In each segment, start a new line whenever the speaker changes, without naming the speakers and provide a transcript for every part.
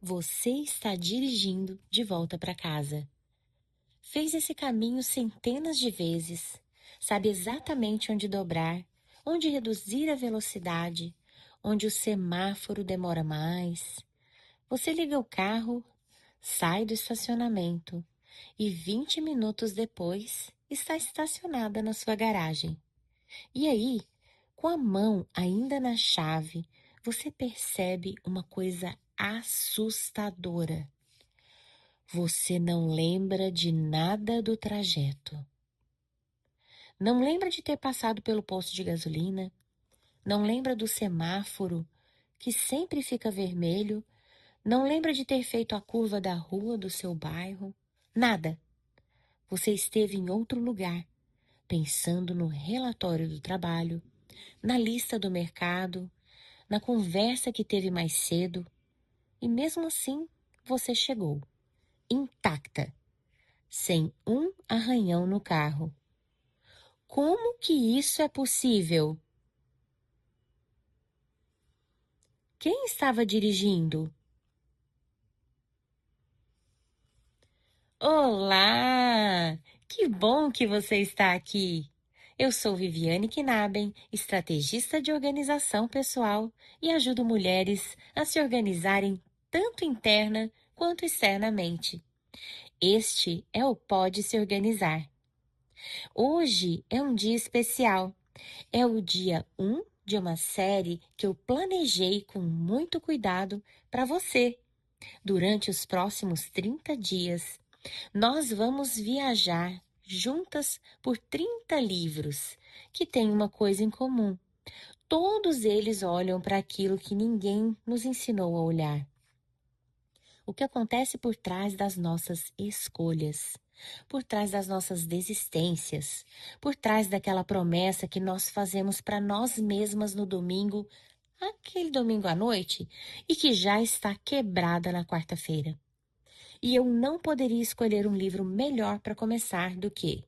Você está dirigindo de volta para casa. Fez esse caminho centenas de vezes. Sabe exatamente onde dobrar, onde reduzir a velocidade, onde o semáforo demora mais. Você liga o carro, sai do estacionamento e 20 minutos depois está estacionada na sua garagem. E aí, com a mão ainda na chave, você percebe uma coisa assustadora. Você não lembra de nada do trajeto. Não lembra de ter passado pelo posto de gasolina. Não lembra do semáforo, que sempre fica vermelho. Não lembra de ter feito a curva da rua do seu bairro. Nada. Você esteve em outro lugar, pensando no relatório do trabalho, na lista do mercado, na conversa que teve mais cedo. E mesmo assim, você chegou, intacta, sem um arranhão no carro. Como que isso é possível? Quem estava dirigindo? Olá! Que bom que você está aqui! Eu sou Viviane Knaben, estrategista de organização pessoal e ajudo mulheres a se organizarem tanto interna quanto externamente. Este é o Pode Se Organizar. Hoje é um dia especial. É o dia 1 de uma série que eu planejei com muito cuidado para você. Durante os próximos 30 dias, nós vamos viajar juntas por 30 livros que têm uma coisa em comum. Todos eles olham para aquilo que ninguém nos ensinou a olhar. O que acontece por trás das nossas escolhas, por trás das nossas desistências, por trás daquela promessa que nós fazemos para nós mesmas no domingo, aquele domingo à noite, e que já está quebrada na quarta-feira. E eu não poderia escolher um livro melhor para começar do que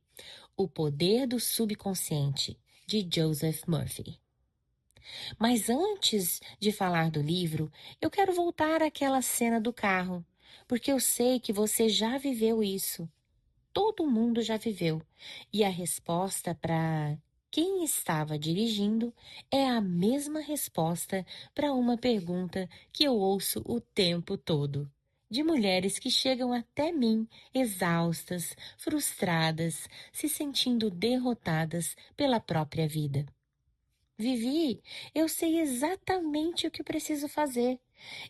O Poder do Subconsciente, de Joseph Murphy. Mas antes de falar do livro, eu quero voltar àquela cena do carro, porque eu sei que você já viveu isso. Todo mundo já viveu. E a resposta para quem estava dirigindo é a mesma resposta para uma pergunta que eu ouço o tempo todo. De mulheres que chegam até mim exaustas, frustradas, se sentindo derrotadas pela própria vida. Vivi, eu sei exatamente o que preciso fazer.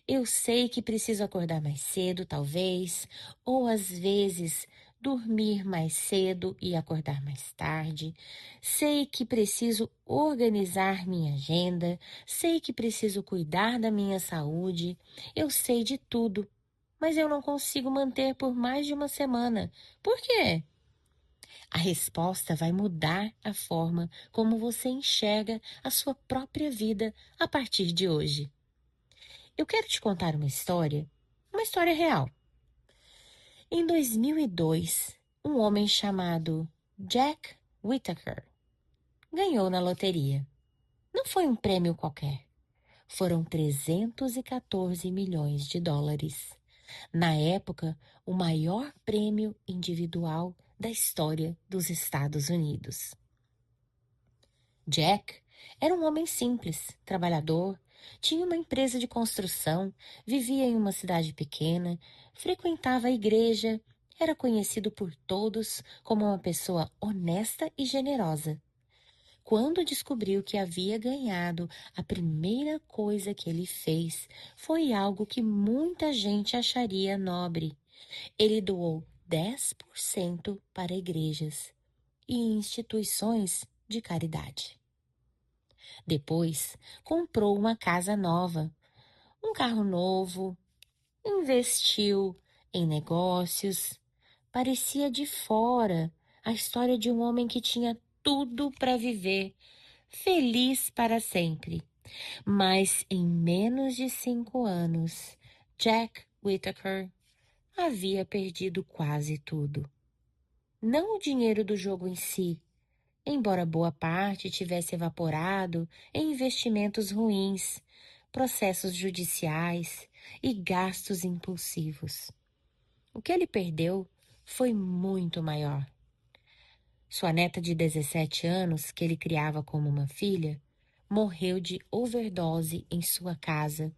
Eu sei que preciso acordar mais cedo, talvez, ou às vezes dormir mais cedo e acordar mais tarde. Sei que preciso organizar minha agenda, sei que preciso cuidar da minha saúde. Eu sei de tudo, mas eu não consigo manter por mais de uma semana. Por quê? A resposta vai mudar a forma como você enxerga a sua própria vida a partir de hoje. Eu quero te contar uma história real. Em 2002, um homem chamado Jack Whittaker ganhou na loteria. Não foi um prêmio qualquer. Foram 314 milhões de dólares. Na época, o maior prêmio individual da história dos Estados Unidos. Jack era um homem simples, trabalhador, tinha uma empresa de construção, vivia em uma cidade pequena, frequentava a igreja, era conhecido por todos como uma pessoa honesta e generosa. Quando descobriu que havia ganhado, a primeira coisa que ele fez foi algo que muita gente acharia nobre. Ele doou 10% para igrejas e instituições de caridade. Depois, comprou uma casa nova, um carro novo, investiu em negócios. Parecia de fora a história de um homem que tinha tudo para viver, feliz para sempre. Mas em menos de 5 anos, Jack Whittaker havia perdido quase tudo. Não o dinheiro do jogo em si, embora boa parte tivesse evaporado em investimentos ruins, processos judiciais, e gastos impulsivos. O que ele perdeu foi muito maior. Sua neta de 17 anos, que ele criava como uma filha, morreu de overdose em sua casa.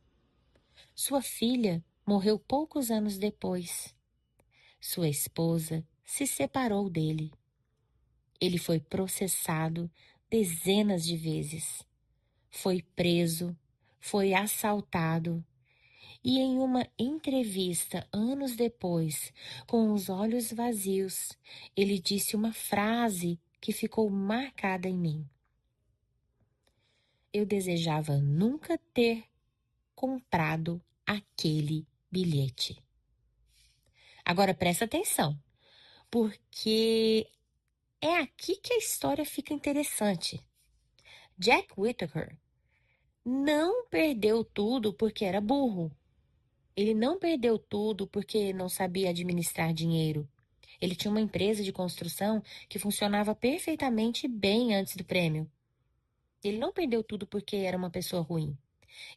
Sua filha morreu poucos anos depois. Sua esposa se separou dele. Ele foi processado dezenas de vezes. Foi preso, foi assaltado e, em uma entrevista anos depois, com os olhos vazios, ele disse uma frase que ficou marcada em mim. Eu desejava nunca ter comprado aquele bilhete. Agora presta atenção, porque é aqui que a história fica interessante. Jack Whittaker não perdeu tudo porque era burro. Ele não perdeu tudo porque não sabia administrar dinheiro. Ele tinha uma empresa de construção que funcionava perfeitamente bem antes do prêmio. Ele não perdeu tudo porque era uma pessoa ruim.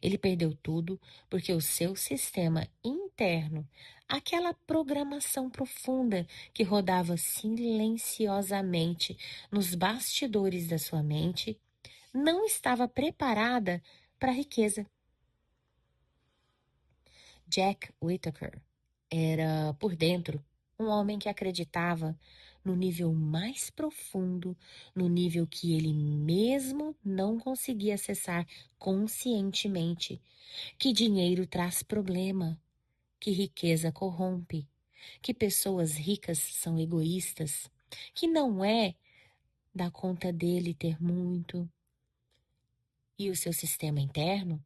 Ele perdeu tudo porque o seu sistema interno, aquela programação profunda que rodava silenciosamente nos bastidores da sua mente, não estava preparada para a riqueza. Jack Whittaker era, por dentro, um homem que acreditava no nível mais profundo, no nível que ele mesmo não conseguia acessar conscientemente, que dinheiro traz problema, que riqueza corrompe, que pessoas ricas são egoístas, que não é da conta dele ter muito. E o seu sistema interno,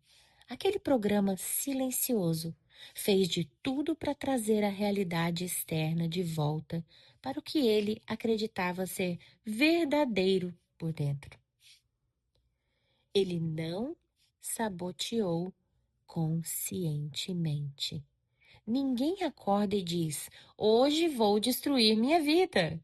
aquele programa silencioso, fez de tudo para trazer a realidade externa de volta para o que ele acreditava ser verdadeiro por dentro. Ele não saboteou conscientemente. Ninguém acorda e diz: hoje vou destruir minha vida.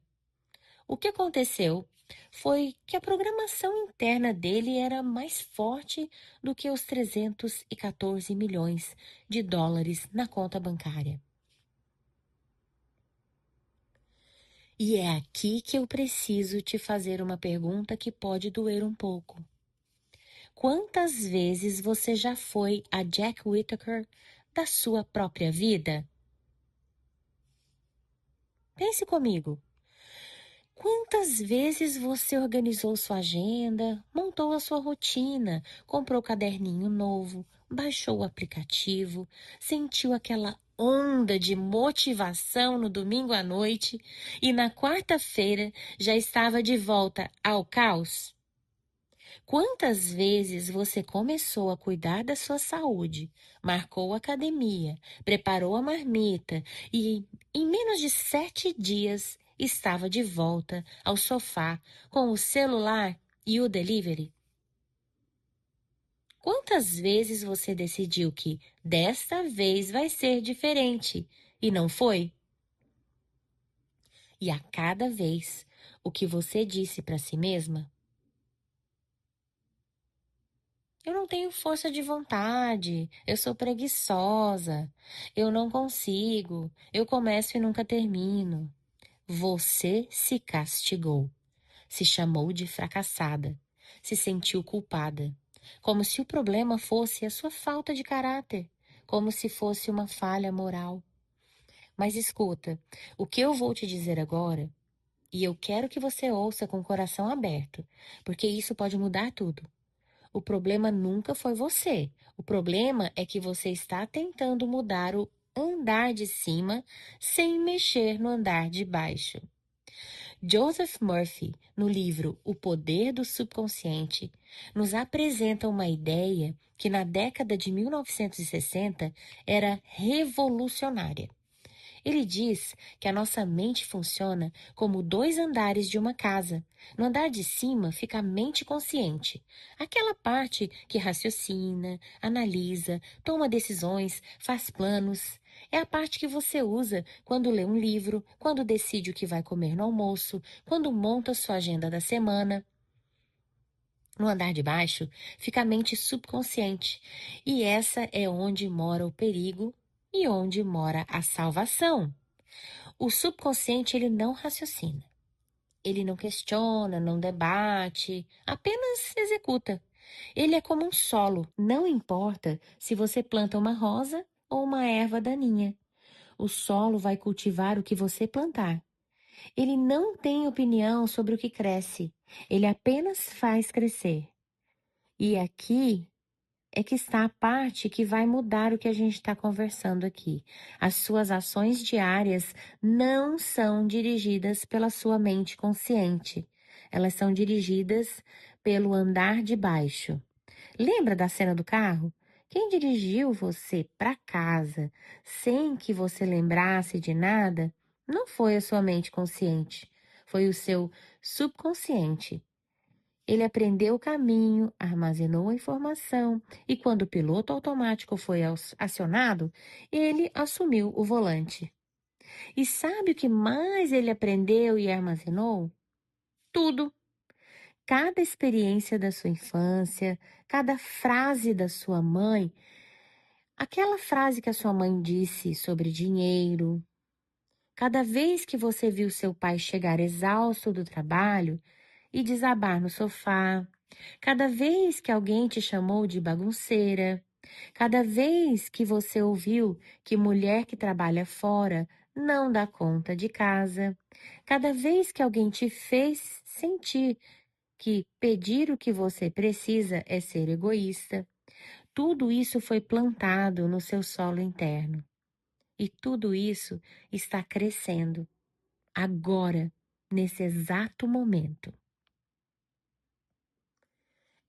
O que aconteceu foi que a programação interna dele era mais forte do que os 314 milhões de dólares na conta bancária. E é aqui que eu preciso te fazer uma pergunta que pode doer um pouco. Quantas vezes você já foi a Jack Whittaker da sua própria vida? Pense comigo. Quantas vezes você organizou sua agenda, montou a sua rotina, comprou caderninho novo, baixou o aplicativo, sentiu aquela onda de motivação no domingo à noite e na quarta-feira já estava de volta ao caos? Quantas vezes você começou a cuidar da sua saúde, marcou a academia, preparou a marmita e, em menos de 7 dias, estava de volta ao sofá com o celular e o delivery? Quantas vezes você decidiu que desta vez vai ser diferente e não foi? E a cada vez, o que você disse para si mesma? Eu não tenho força de vontade, eu sou preguiçosa, eu não consigo, eu começo e nunca termino. Você se castigou, se chamou de fracassada, se sentiu culpada, como se o problema fosse a sua falta de caráter, como se fosse uma falha moral. Mas escuta, o que eu vou te dizer agora, e eu quero que você ouça com o coração aberto, porque isso pode mudar tudo. O problema nunca foi você. O problema é que você está tentando mudar o andar de cima sem mexer no andar de baixo. Joseph Murphy, no livro O Poder do Subconsciente, nos apresenta uma ideia que na década de 1960 era revolucionária. Ele diz que a nossa mente funciona como 2 andares de uma casa. No andar de cima fica a mente consciente, aquela parte que raciocina, analisa, toma decisões, faz planos. É a parte que você usa quando lê um livro, quando decide o que vai comer no almoço, quando monta sua agenda da semana. No andar de baixo fica a mente subconsciente, e essa é onde mora o perigo e onde mora a salvação. O subconsciente ele não raciocina, ele não questiona, não debate, apenas executa. Ele é como um solo, não importa se você planta uma rosa ou uma erva daninha. O solo vai cultivar o que você plantar. Ele não tem opinião sobre o que cresce, ele apenas faz crescer. E aqui é que está a parte que vai mudar o que a gente está conversando aqui. As suas ações diárias não são dirigidas pela sua mente consciente. Elas são dirigidas pelo andar de baixo. Lembra da cena do carro? Quem dirigiu você para casa sem que você lembrasse de nada não foi a sua mente consciente, foi o seu subconsciente. Ele aprendeu o caminho, armazenou a informação e, quando o piloto automático foi acionado, ele assumiu o volante. E sabe o que mais ele aprendeu e armazenou? Tudo. Cada experiência da sua infância, cada frase da sua mãe, aquela frase que a sua mãe disse sobre dinheiro, cada vez que você viu seu pai chegar exausto do trabalho e desabar no sofá, cada vez que alguém te chamou de bagunceira, cada vez que você ouviu que mulher que trabalha fora não dá conta de casa, cada vez que alguém te fez sentir que pedir o que você precisa é ser egoísta, tudo isso foi plantado no seu solo interno. E tudo isso está crescendo agora, nesse exato momento.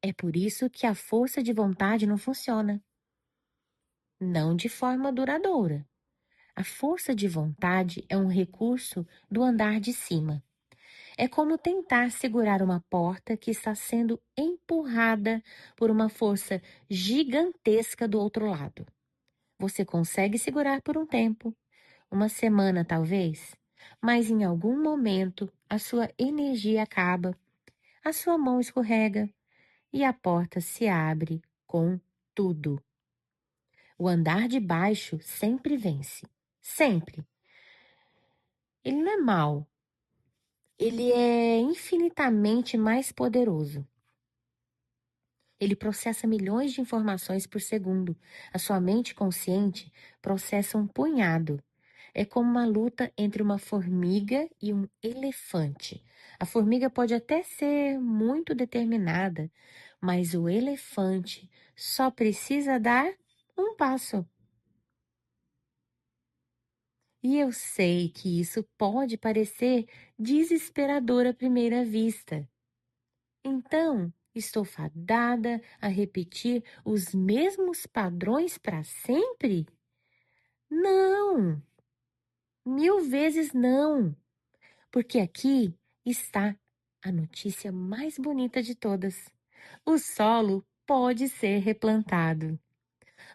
É por isso que a força de vontade não funciona. Não de forma duradoura. A força de vontade é um recurso do andar de cima. É como tentar segurar uma porta que está sendo empurrada por uma força gigantesca do outro lado. Você consegue segurar por um tempo, uma semana talvez, mas em algum momento a sua energia acaba, a sua mão escorrega e a porta se abre com tudo. O andar de baixo sempre vence. Sempre. Ele não é mau. Ele é infinitamente mais poderoso. Ele processa milhões de informações por segundo. A sua mente consciente processa um punhado. É como uma luta entre uma formiga e um elefante. A formiga pode até ser muito determinada, mas o elefante só precisa dar um passo. E eu sei que isso pode parecer desesperador à primeira vista. Então, estou fadada a repetir os mesmos padrões para sempre? Não! 1000 vezes não! Porque aqui está a notícia mais bonita de todas. O solo pode ser replantado.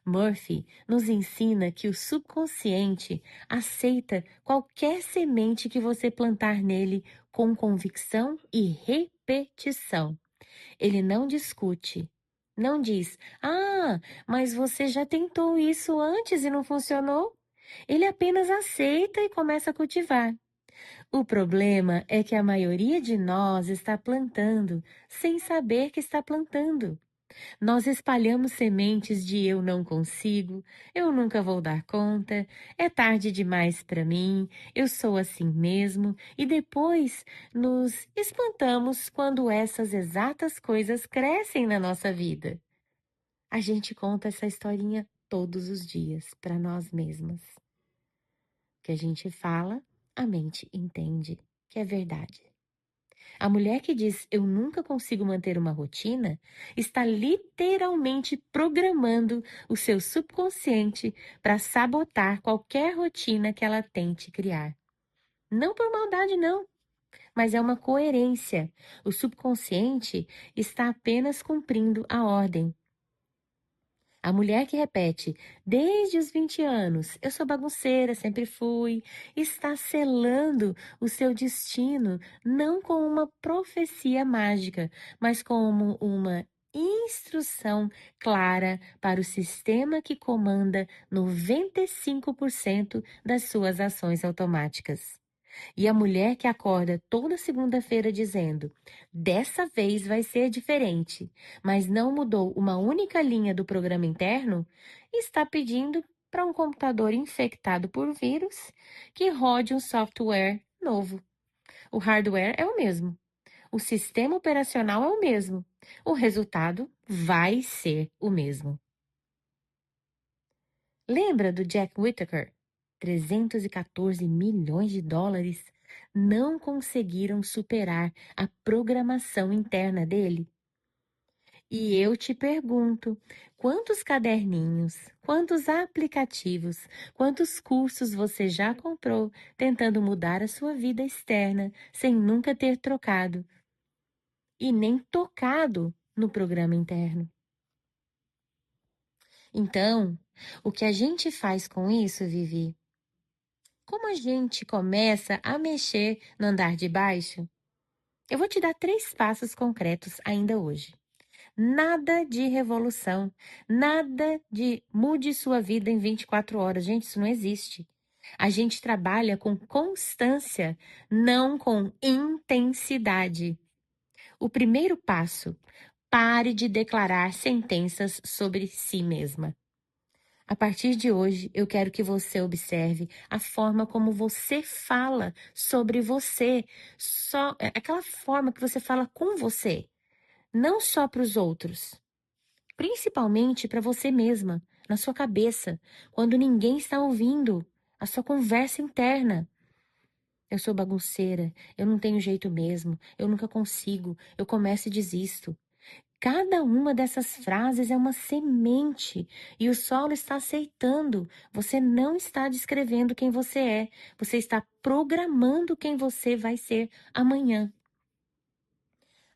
Murphy nos ensina que o subconsciente aceita qualquer semente que você plantar nele com convicção e repetição. Ele não discute, não diz: "Ah, mas você já tentou isso antes e não funcionou?" Ele apenas aceita e começa a cultivar. O problema é que a maioria de nós está plantando sem saber que está plantando. Nós espalhamos sementes de eu não consigo, eu nunca vou dar conta, é tarde demais para mim, eu sou assim mesmo, e depois nos espantamos quando essas exatas coisas crescem na nossa vida. A gente conta essa historinha todos os dias para nós mesmas. O que a gente fala, a mente entende que é verdade. A mulher que diz eu nunca consigo manter uma rotina está literalmente programando o seu subconsciente para sabotar qualquer rotina que ela tente criar. Não por maldade, não, mas é uma coerência. O subconsciente está apenas cumprindo a ordem. A mulher que repete desde os 20 anos, eu sou bagunceira, sempre fui, está selando o seu destino não com uma profecia mágica, mas como uma instrução clara para o sistema que comanda 95% das suas ações automáticas. E a mulher que acorda toda segunda-feira dizendo: dessa vez vai ser diferente, mas não mudou uma única linha do programa interno, está pedindo para um computador infectado por vírus que rode um software novo. O hardware é o mesmo, o sistema operacional é o mesmo, o resultado vai ser o mesmo. Lembra do Jack Whittaker? 314 milhões de dólares não conseguiram superar a programação interna dele? E eu te pergunto, quantos caderninhos, quantos aplicativos, quantos cursos você já comprou tentando mudar a sua vida externa sem nunca ter trocado e nem tocado no programa interno? Então, o que a gente faz com isso, Vivi? Como a gente começa a mexer no andar de baixo? Eu vou te dar 3 passos concretos ainda hoje. Nada de revolução, nada de mude sua vida em 24 horas. Gente, isso não existe. A gente trabalha com constância, não com intensidade. O primeiro passo: pare de declarar sentenças sobre si mesma. A partir de hoje, eu quero que você observe a forma como você fala sobre você, aquela forma que você fala com você, não só para os outros, principalmente para você mesma, na sua cabeça, quando ninguém está ouvindo a sua conversa interna. Eu sou bagunceira, eu não tenho jeito mesmo, eu nunca consigo, eu começo e desisto. Cada uma dessas frases é uma semente e o solo está aceitando. Você não está descrevendo quem você é, você está programando quem você vai ser amanhã.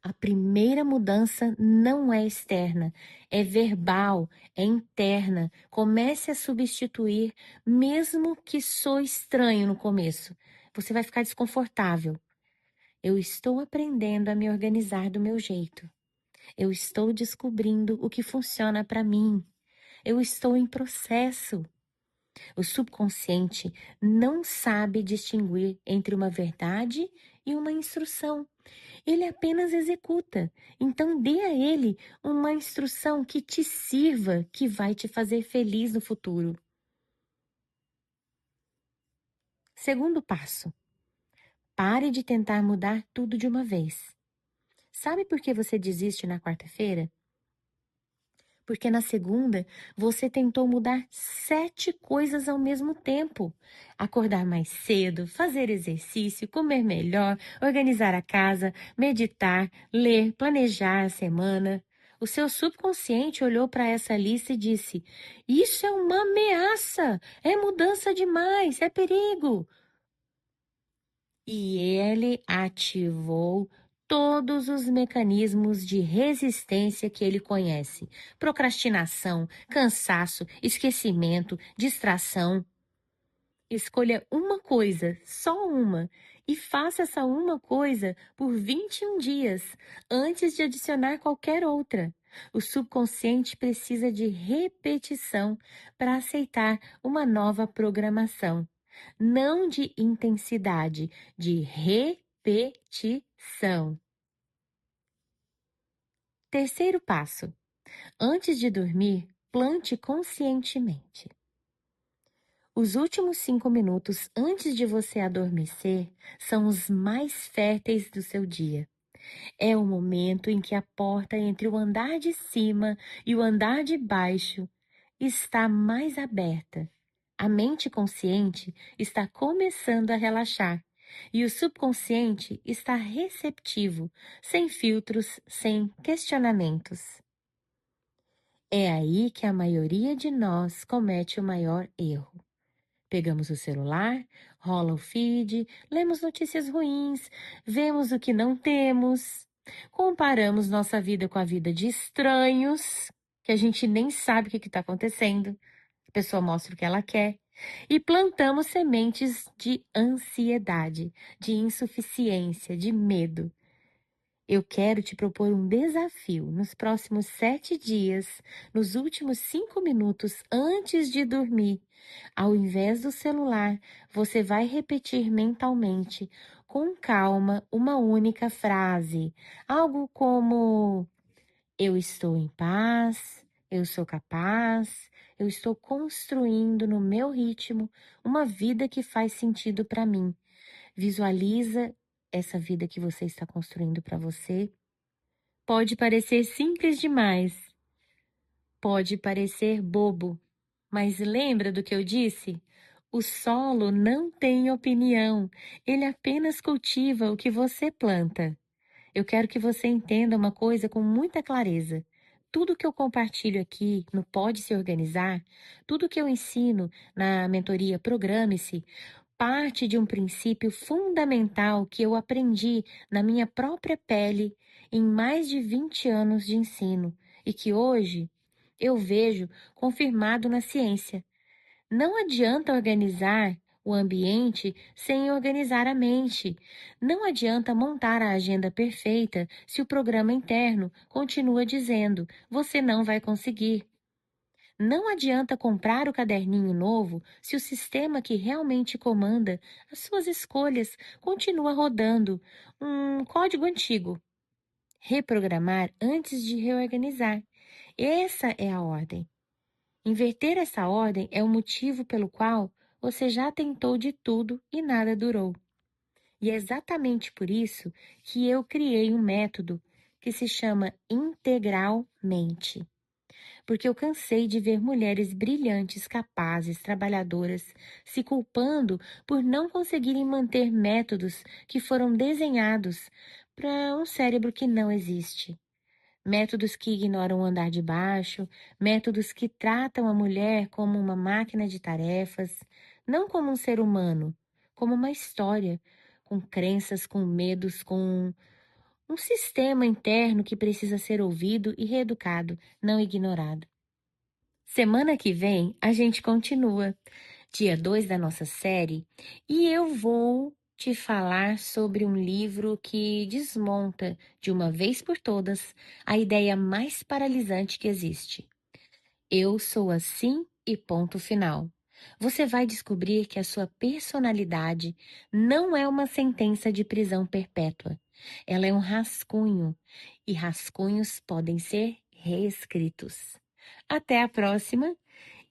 A primeira mudança não é externa, é verbal, é interna. Comece a substituir, mesmo que soe estranho no começo. Você vai ficar desconfortável. Eu estou aprendendo a me organizar do meu jeito. Eu estou descobrindo o que funciona para mim. Eu estou em processo. O subconsciente não sabe distinguir entre uma verdade e uma instrução. Ele apenas executa. Então dê a ele uma instrução que te sirva, que vai te fazer feliz no futuro. Segundo passo: pare de tentar mudar tudo de uma vez. Sabe por que você desiste na quarta-feira? Porque na segunda você tentou mudar 7 coisas ao mesmo tempo. Acordar mais cedo, fazer exercício, comer melhor, organizar a casa, meditar, ler, planejar a semana. O seu subconsciente olhou para essa lista e disse: isso é uma ameaça, é mudança demais, é perigo. E ele ativou todos os mecanismos de resistência que ele conhece: procrastinação, cansaço, esquecimento, distração. Escolha uma coisa, só uma, e faça essa uma coisa por 21 dias, antes de adicionar qualquer outra. O subconsciente precisa de repetição para aceitar uma nova programação. Não de intensidade, de repetição. Terceiro passo: antes de dormir, plante conscientemente. Os últimos 5 minutos antes de você adormecer são os mais férteis do seu dia. É o momento em que a porta entre o andar de cima e o andar de baixo está mais aberta. A mente consciente está começando a relaxar e o subconsciente está receptivo, sem filtros, sem questionamentos. É aí que a maioria de nós comete o maior erro. Pegamos o celular, rola o feed, lemos notícias ruins, vemos o que não temos, comparamos nossa vida com a vida de estranhos, que a gente nem sabe o que está acontecendo. A pessoa mostra o que ela quer. E plantamos sementes de ansiedade, de insuficiência, de medo. Eu quero te propor um desafio nos próximos 7 dias, nos últimos 5 minutos antes de dormir. Ao invés do celular, você vai repetir mentalmente, com calma, uma única frase. Algo como: eu estou em paz, eu sou capaz, eu estou construindo no meu ritmo uma vida que faz sentido para mim. Visualiza essa vida que você está construindo para você. Pode parecer simples demais, pode parecer bobo, mas lembra do que eu disse? O solo não tem opinião, ele apenas cultiva o que você planta. Eu quero que você entenda uma coisa com muita clareza. Tudo que eu compartilho aqui no Pode Se Organizar, tudo que eu ensino na mentoria Programe-se, parte de um princípio fundamental que eu aprendi na minha própria pele em mais de 20 anos de ensino e que hoje eu vejo confirmado na ciência. Não adianta organizar o ambiente sem organizar a mente. Não adianta montar a agenda perfeita se o programa interno continua dizendo: você não vai conseguir. Não adianta comprar o caderninho novo se o sistema que realmente comanda as suas escolhas continua rodando um código antigo. Reprogramar antes de reorganizar. Essa é a ordem. Inverter essa ordem é o motivo pelo qual você já tentou de tudo e nada durou. E é exatamente por isso que eu criei um método que se chama Integralmente. Porque eu cansei de ver mulheres brilhantes, capazes, trabalhadoras, se culpando por não conseguirem manter métodos que foram desenhados para um cérebro que não existe. Métodos que ignoram o andar de baixo, métodos que tratam a mulher como uma máquina de tarefas, não como um ser humano, como uma história, com crenças, com medos, com um sistema interno que precisa ser ouvido e reeducado, não ignorado. Semana que vem a gente continua, dia 2 da nossa série, e eu vou te falar sobre um livro que desmonta, de uma vez por todas, a ideia mais paralisante que existe. Eu sou assim e ponto final. Você vai descobrir que a sua personalidade não é uma sentença de prisão perpétua. Ela é um rascunho, e rascunhos podem ser reescritos. Até a próxima!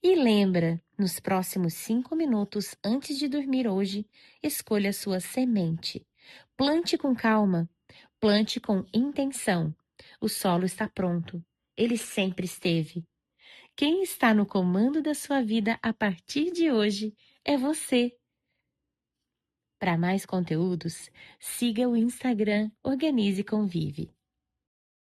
E lembra, nos próximos 5 minutos antes de dormir hoje, escolha sua semente. Plante com calma, plante com intenção. O solo está pronto. Ele sempre esteve. Quem está no comando da sua vida a partir de hoje é você. Para mais conteúdos, siga o Instagram Organize e Convive.